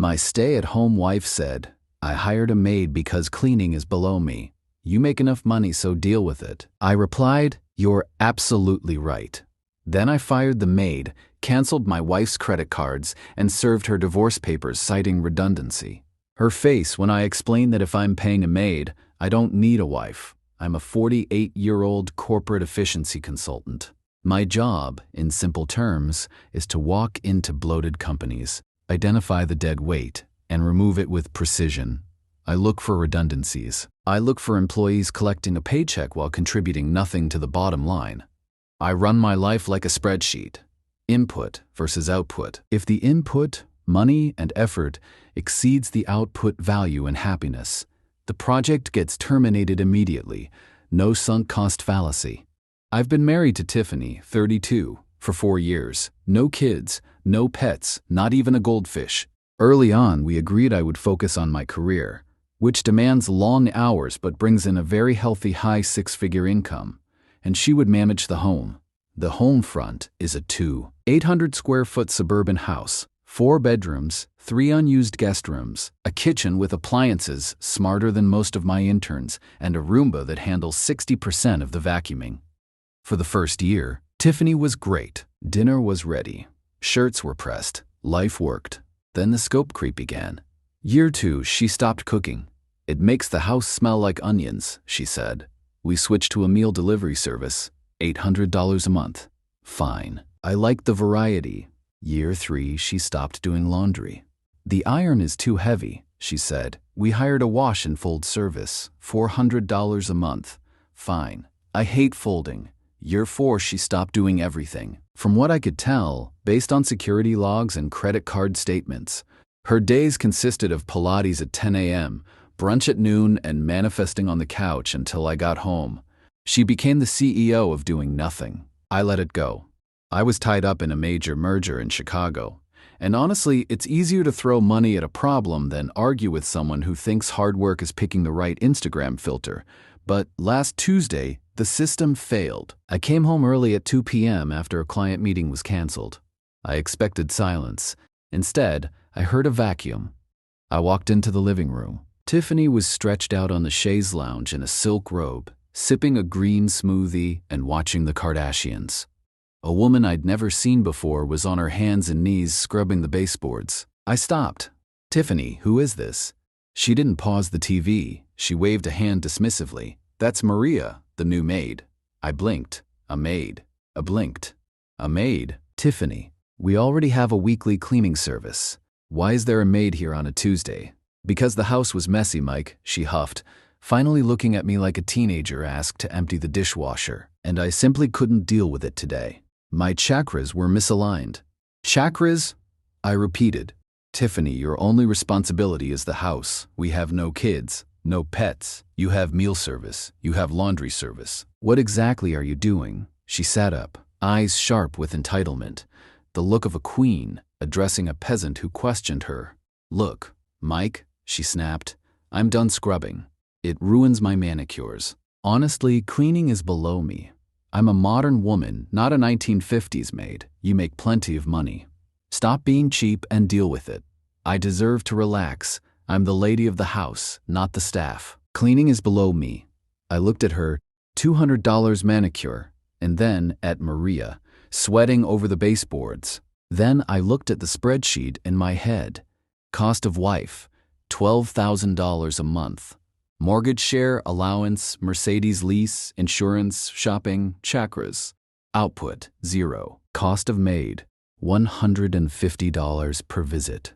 My stay-at-home wife said, "I hired a maid because cleaning is below me. You make enough money, so deal with it." I replied, "You're absolutely right." Then I fired the maid, canceled my wife's credit cards, and served her divorce papers citing redundancy. Her face when I explained that if I'm paying a maid, I don't need a wife. I'm a 48-year-old corporate efficiency consultant. My job, in simple terms, is to walk into bloated companies, identify the dead weight, and remove it with precision. I look for redundancies. I look for employees collecting a paycheck while contributing nothing to the bottom line. I run my life like a spreadsheet. Input versus output. If the input, money, and effort exceeds the output value and happiness, the project gets terminated immediately. No sunk cost fallacy. I've been married to Tiffany, 32, for 4 years. No kids, no pets, not even a goldfish. Early on, we agreed I would focus on my career, which demands long hours but brings in a very healthy high six-figure income, and she would manage the home. The home front is a 800-square-foot suburban house, 4 bedrooms, 3 unused guest rooms, a kitchen with appliances smarter than most of my interns, and a Roomba that handles 60% of the vacuuming. For the first year, Tiffany was great. Dinner was ready. Shirts were pressed. Life worked. Then the scope creep began. Year 2, she stopped cooking. "It makes the house smell like onions," she said. We switched to a meal delivery service, $800 a month. Fine. I liked the variety. Year 3, she stopped doing laundry. "The iron is too heavy," she said. We hired a wash and fold service, $400 a month. Fine. I hate folding. Year 4, she stopped doing everything. From what I could tell, based on security logs and credit card statements, her days consisted of Pilates at 10 a.m., brunch at noon, and manifesting on the couch until I got home. She became the CEO of doing nothing. I let it go. I was tied up in a major merger in Chicago. And honestly, it's easier to throw money at a problem than argue with someone who thinks hard work is picking the right Instagram filter. But last Tuesday, the system failed. I came home early at 2 p.m. after a client meeting was canceled. I expected silence. Instead, I heard a vacuum. I walked into the living room. Tiffany was stretched out on the chaise lounge in a silk robe, sipping a green smoothie and watching the Kardashians. A woman I'd never seen before was on her hands and knees scrubbing the baseboards. I stopped. "Tiffany, who is this?" She didn't pause the TV. She waved a hand dismissively. "That's Maria, the new maid." I blinked. A maid. I blinked. A maid. "Tiffany, we already have a weekly cleaning service. Why is there a maid here on a Tuesday?" "Because the house was messy, Mike," she huffed, finally looking at me like a teenager asked to empty the dishwasher, "and I simply couldn't deal with it today. My chakras were misaligned." "Chakras?" I repeated. "Tiffany, your only responsibility is the house. We have no kids, no pets. You have meal service. You have laundry service. What exactly are you doing?" She sat up, eyes sharp with entitlement, the look of a queen addressing a peasant who questioned her. "Look, Mike," she snapped, "I'm done scrubbing. It ruins my manicures. Honestly, cleaning is below me. I'm a modern woman, not a 1950s maid. You make plenty of money. Stop being cheap and deal with it. I deserve to relax. I'm the lady of the house, not the staff. Cleaning is below me." I looked at her, $200 manicure, and then at Maria, sweating over the baseboards. Then I looked at the spreadsheet in my head. Cost of wife, $12,000 a month. Mortgage share, allowance, Mercedes lease, insurance, shopping, chakras. Output, 0. Cost of maid, $150 per visit.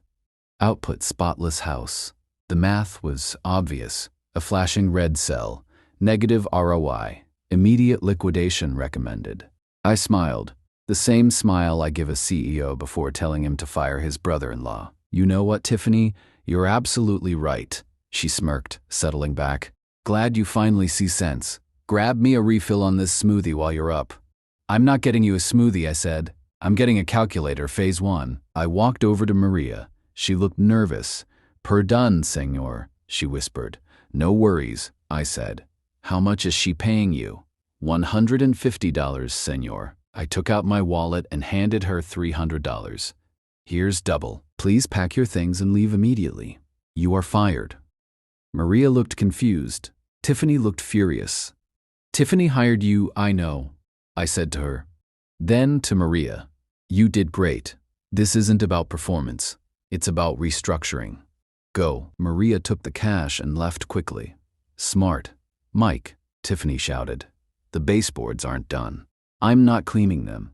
Output, spotless house. The math was obvious. A flashing red cell. Negative ROI. Immediate liquidation recommended. I smiled. The same smile I give a CEO before telling him to fire his brother-in-law. "You know what, Tiffany? You're absolutely right," she smirked, settling back. "Glad you finally see sense. Grab me a refill on this smoothie while you're up." "I'm not getting you a smoothie," I said. "I'm getting a calculator, phase 1. I walked over to Maria. She looked nervous. "Perdón, señor," she whispered. "No worries," I said. "How much is she paying you?" $150, señor. I took out my wallet and handed her $300. Here's double. Please pack your things and leave immediately. You are fired. Maria looked confused. Tiffany looked furious. Tiffany hired you, I know, I said to her. Then to Maria. You did great. This isn't about performance. It's about restructuring. Go. Maria took the cash and left quickly. Smart. Mike, Tiffany shouted. The baseboards aren't done. I'm not cleaning them.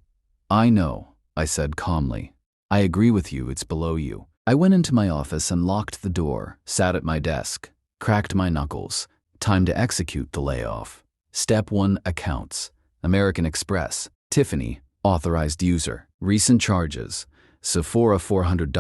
I know, I said calmly. I agree with you, it's below you. I went into my office and locked the door, sat at my desk, cracked my knuckles. Time to execute the layoff. Step 1, accounts. American Express. Tiffany, authorized user. Recent charges. Sephora $400,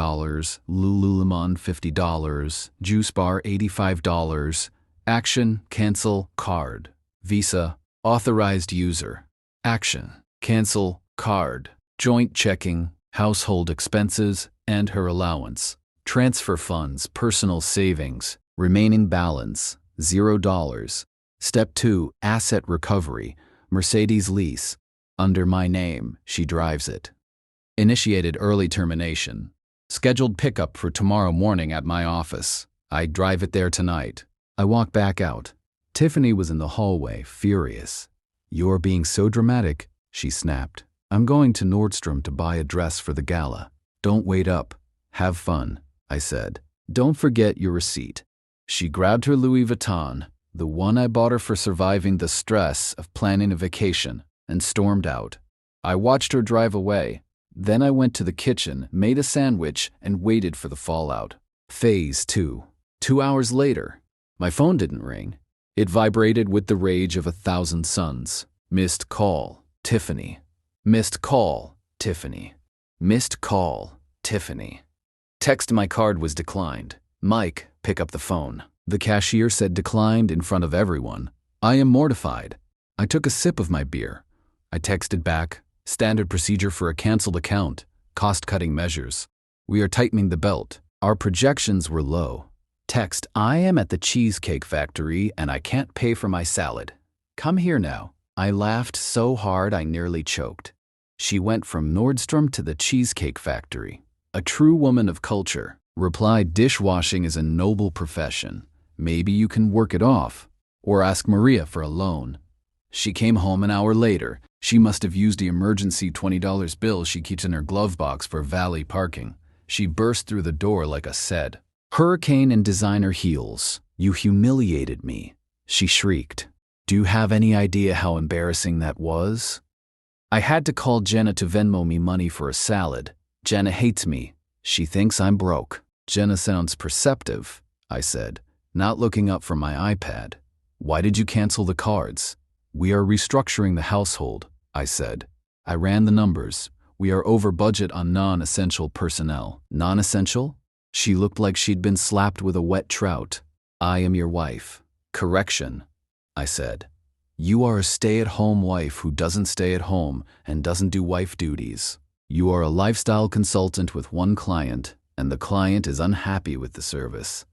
Lululemon $50, Juice Bar $85. Action, cancel, card. Visa, authorized user. Action, cancel, card. Joint checking, household expenses, and her allowance. Transfer funds, personal savings. Remaining balance, $0. Step 2, asset recovery. Mercedes lease. Under my name, she drives it. Initiated early termination. Scheduled pickup for tomorrow morning at my office. I drive it there tonight. I walk back out. Tiffany was in the hallway, furious. You're being so dramatic, she snapped. I'm going to Nordstrom to buy a dress for the gala. Don't wait up. Have fun, I said. Don't forget your receipt. She grabbed her Louis Vuitton, the one I bought her for surviving the stress of planning a vacation, and stormed out. I watched her drive away. Then I went to the kitchen, made a sandwich, and waited for the fallout. Phase 2. 2 hours later. My phone didn't ring. It vibrated with the rage of 1,000 suns. Missed call, Tiffany. Missed call, Tiffany. Missed call, Tiffany. Text my card was declined. Mike, pick up the phone. The cashier said declined in front of everyone. I am mortified. I took a sip of my beer. I texted back, standard procedure for a canceled account, cost-cutting measures. We are tightening the belt. Our projections were low. Text, I am at the Cheesecake Factory and I can't pay for my salad. Come here now. I laughed so hard I nearly choked. She went from Nordstrom to the Cheesecake Factory. A true woman of culture. Replied, dishwashing is a noble profession. Maybe you can work it off. Or ask Maria for a loan. She came home an hour later. She must have used the emergency $20 bill she keeps in her glove box for valet parking. She burst through the door like a Sed. Hurricane and designer heels. You humiliated me, she shrieked. Do you have any idea how embarrassing that was? I had to call Jenna to Venmo me money for a salad. Jenna hates me. She thinks I'm broke. Jenna sounds perceptive, I said, not looking up from my iPad. Why did you cancel the cards? We are restructuring the household, I said. I ran the numbers. We are over budget on non-essential personnel. Non-essential? She looked like she'd been slapped with a wet trout. I am your wife. Correction, I said. You are a stay-at-home wife who doesn't stay at home and doesn't do wife duties. You are a lifestyle consultant with one client, and the client is unhappy with the service.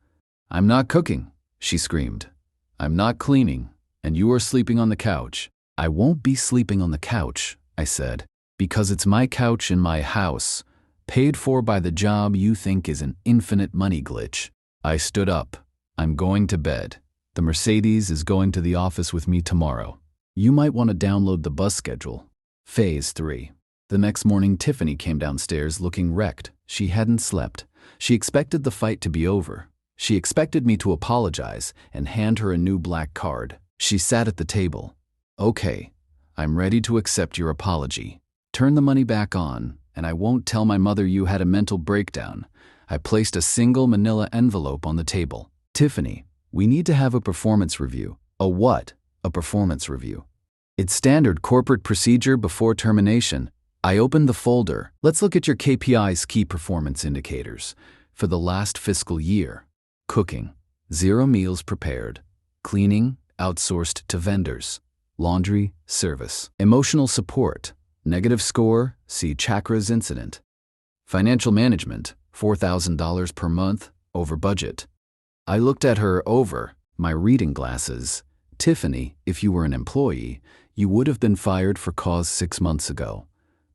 I'm not cooking, she screamed. I'm not cleaning, and you are sleeping on the couch. I won't be sleeping on the couch, I said, because it's my couch in my house, paid for by the job you think is an infinite money glitch. I stood up. I'm going to bed. The Mercedes is going to the office with me tomorrow. You might want to download the bus schedule. Phase 3. The next morning, Tiffany came downstairs looking wrecked. She hadn't slept. She expected the fight to be over. She expected me to apologize and hand her a new black card. She sat at the table. Okay, I'm ready to accept your apology. Turn the money back on, and I won't tell my mother you had a mental breakdown. I placed a single manila envelope on the table. Tiffany, we need to have a performance review. A what? A performance review. It's standard corporate procedure before termination. I opened the folder. Let's look at your KPIs, key performance indicators, for the last fiscal year. Cooking, 0 meals prepared. Cleaning, outsourced to vendors. Laundry, service. Emotional support, negative score, see Chakra's incident. Financial management, $4,000 per month, over budget. I looked at her over my reading glasses. Tiffany, if you were an employee, you would have been fired for cause 6 months ago.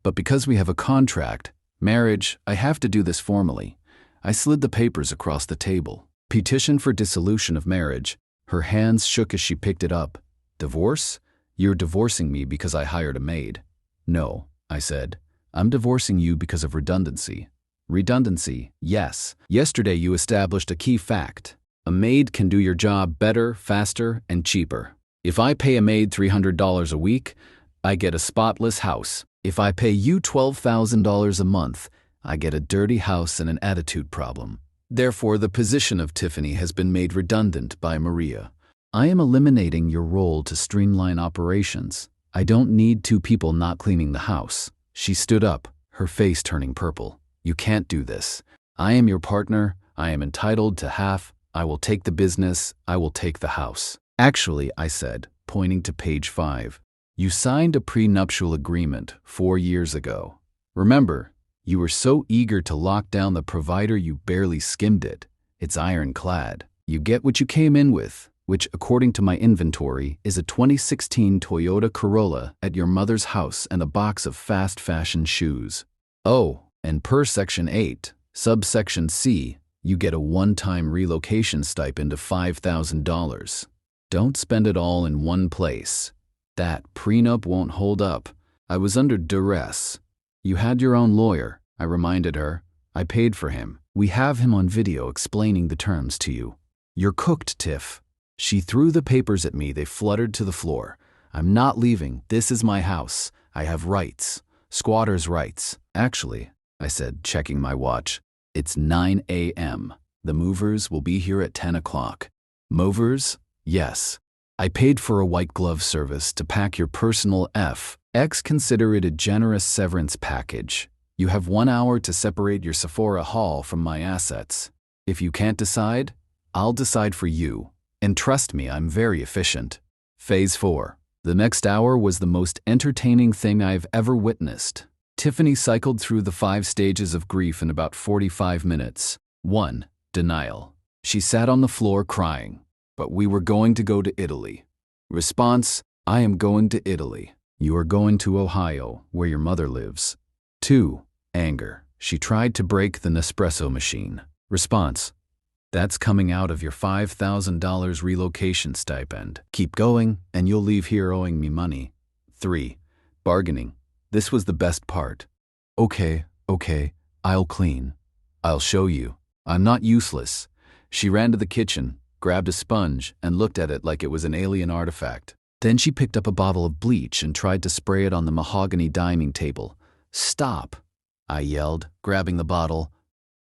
But because we have a contract, Marriage, I have to do this formally. I slid the papers across the table. Petition for dissolution of marriage. Her hands shook as she picked it up. Divorce? You're divorcing me because I hired a maid. No, I said. I'm divorcing you because of redundancy. Redundancy, yes. Yesterday you established a key fact. A maid can do your job better, faster, and cheaper. If I pay a maid $300 a week, I get a spotless house. If I pay you $12,000 a month, I get a dirty house and an attitude problem. Therefore, the position of Tiffany has been made redundant by Maria. I am eliminating your role to streamline operations. I don't need two people not cleaning the house. She stood up, her face turning purple. You can't do this. I am your partner. I am entitled to half. I will take the business. I will take the house. Actually, I said, pointing to page 5. You signed a prenuptial agreement 4 years ago. Remember, you were so eager to lock down the provider you barely skimmed it. It's ironclad. You get what you came in with, which, according to my inventory, is a 2016 Toyota Corolla at your mother's house and a box of fast fashion shoes. Oh, and per Section 8, subsection C, you get a one-time relocation stipend of $5,000. Don't spend it all in one place. That prenup won't hold up. I was under duress. You had your own lawyer, I reminded her. I paid for him. We have him on video explaining the terms to you. You're cooked, Tiff. She threw the papers at me. They fluttered to the floor. I'm not leaving. This is my house. I have rights. Squatter's rights. Actually, I said, checking my watch, it's 9 a.m. The movers will be here at 10 o'clock. Movers? Yes. I paid for a white glove service to pack your personal FX. Consider it a generous severance package. You have 1 hour to separate your Sephora haul from my assets. If you can't decide, I'll decide for you. And trust me, I'm very efficient. Phase 4. The next hour was the most entertaining thing I've ever witnessed. Tiffany cycled through the 5 stages of grief in about 45 minutes. 1. Denial. She sat on the floor crying. But we were going to go to Italy. Response, I am going to Italy. You are going to Ohio, where your mother lives. 2. Anger. She tried to break the Nespresso machine. Response, that's coming out of your $5,000 relocation stipend. Keep going, and you'll leave here owing me money. 3. Bargaining. This was the best part. Okay, I'll clean. I'll show you. I'm not useless. She ran to the kitchen, grabbed a sponge, and looked at it like it was an alien artifact. Then she picked up a bottle of bleach and tried to spray it on the mahogany dining table. Stop, I yelled, grabbing the bottle.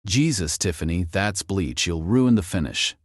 Jesus, Tiffany, that's bleach. You'll ruin the finish.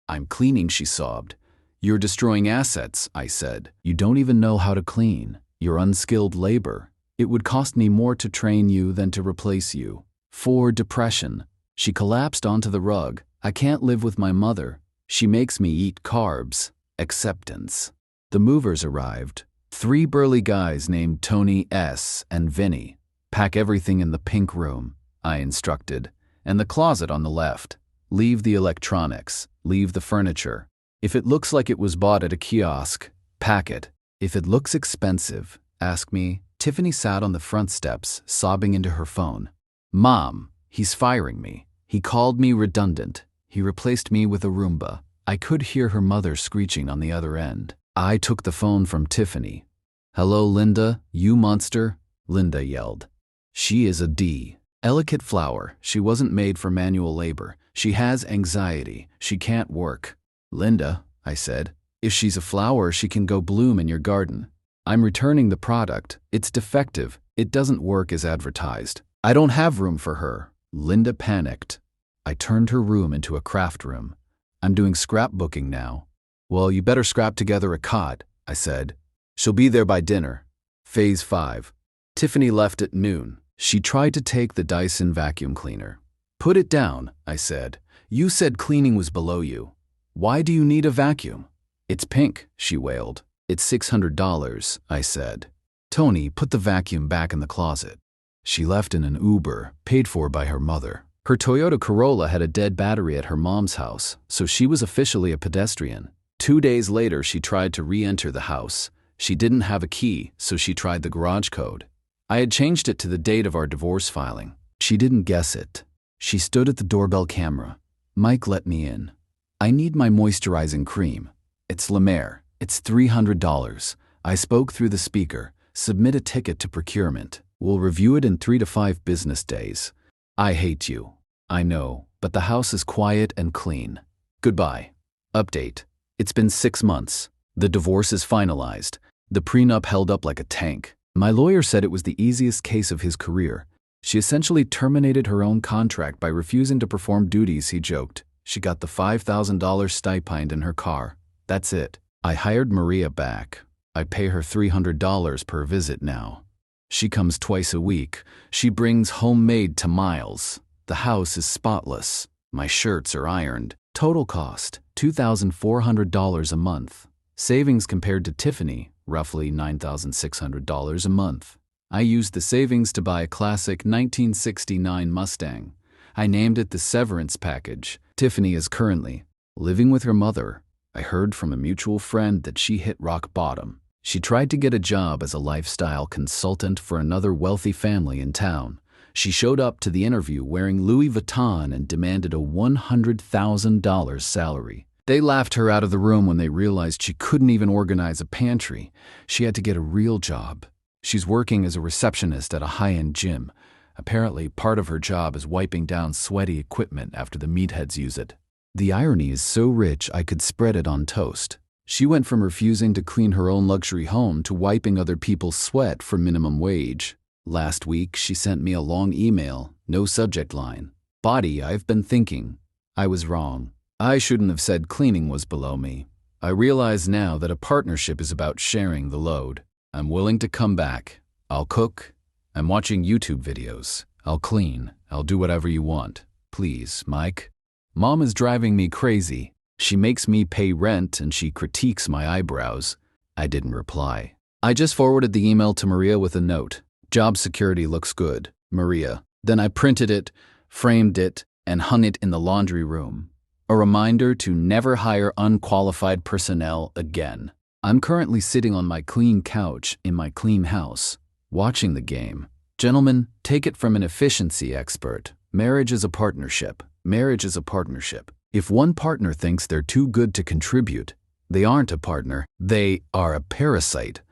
I'm cleaning, she sobbed. You're destroying assets, I said. You don't even know how to clean. You're unskilled labor. It would cost me more to train you than to replace you. 4. Depression. She collapsed onto the rug. I can't live with my mother. She makes me eat carbs. Acceptance. The movers arrived. 3 burly guys named Tony S. and Vinny. Pack everything in the pink room, I instructed, and the closet on the left. Leave the electronics. Leave the furniture. If it looks like it was bought at a kiosk, pack it. If it looks expensive, ask me. Tiffany sat on the front steps, sobbing into her phone. Mom, he's firing me. He called me redundant. He replaced me with a Roomba. I could hear her mother screeching on the other end. I took the phone from Tiffany. Hello, Linda, you monster, Linda yelled. She is a delicate flower. She wasn't made for manual labor. She has anxiety. She can't work. Linda, I said, if she's a flower, she can go bloom in your garden. I'm returning the product. It's defective. It doesn't work as advertised. I don't have room for her. Linda panicked. I turned her room into a craft room. I'm doing scrapbooking now. Well, you better scrap together a cot, I said. She'll be there by dinner. Phase 5. Tiffany left at noon. She tried to take the Dyson vacuum cleaner. Put it down, I said. You said cleaning was below you. Why do you need a vacuum? It's pink, she wailed. It's $600, I said. Tony, put the vacuum back in the closet. She left in an Uber, paid for by her mother. Her Toyota Corolla had a dead battery at her mom's house, so she was officially a pedestrian. 2 days later, she tried to re-enter the house. She didn't have a key, so she tried the garage code. I had changed it to the date of our divorce filing. She didn't guess it. She stood at the doorbell camera. Mike let me in. I need my moisturizing cream. It's La Mer. It's $300. I spoke through the speaker. Submit a ticket to procurement. We'll review it in 3 to 5 business days. I hate you. I know, but the house is quiet and clean. Goodbye. Update. It's been 6 months. The divorce is finalized. The prenup held up like a tank. My lawyer said it was the easiest case of his career. She essentially terminated her own contract by refusing to perform duties, he joked. She got the $5,000 stipend in her car. That's it. I hired Maria back. I pay her $300 per visit now. She comes twice a week. She brings homemade to Miles. The house is spotless. My shirts are ironed. Total cost, $2,400 a month. Savings compared to Tiffany, roughly $9,600 a month. I used the savings to buy a classic 1969 Mustang. I named it the Severance Package. Tiffany is currently living with her mother. I heard from a mutual friend that she hit rock bottom. She tried to get a job as a lifestyle consultant for another wealthy family in town. She showed up to the interview wearing Louis Vuitton and demanded a $100,000 salary. They laughed her out of the room when they realized she couldn't even organize a pantry. She had to get a real job. She's working as a receptionist at a high-end gym. Apparently, part of her job is wiping down sweaty equipment after the meatheads use it. The irony is so rich I could spread it on toast. She went from refusing to clean her own luxury home to wiping other people's sweat for minimum wage. Last week, she sent me a long email, no subject line. Body, I've been thinking. I was wrong. I shouldn't have said cleaning was below me. I realize now that a partnership is about sharing the load. I'm willing to come back. I'll cook. I'm watching YouTube videos. I'll clean. I'll do whatever you want. Please, Mike. Mom is driving me crazy. She makes me pay rent and she critiques my eyebrows. I didn't reply. I just forwarded the email to Maria with a note. Job security looks good, Maria. Then I printed it, framed it, and hung it in the laundry room. A reminder to never hire unqualified personnel again. I'm currently sitting on my clean couch in my clean house, watching the game. Gentlemen, take it from an efficiency expert. Marriage is a partnership. Marriage is a partnership. If one partner thinks they're too good to contribute, they aren't a partner, they are a parasite.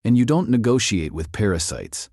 And you don't negotiate with parasites.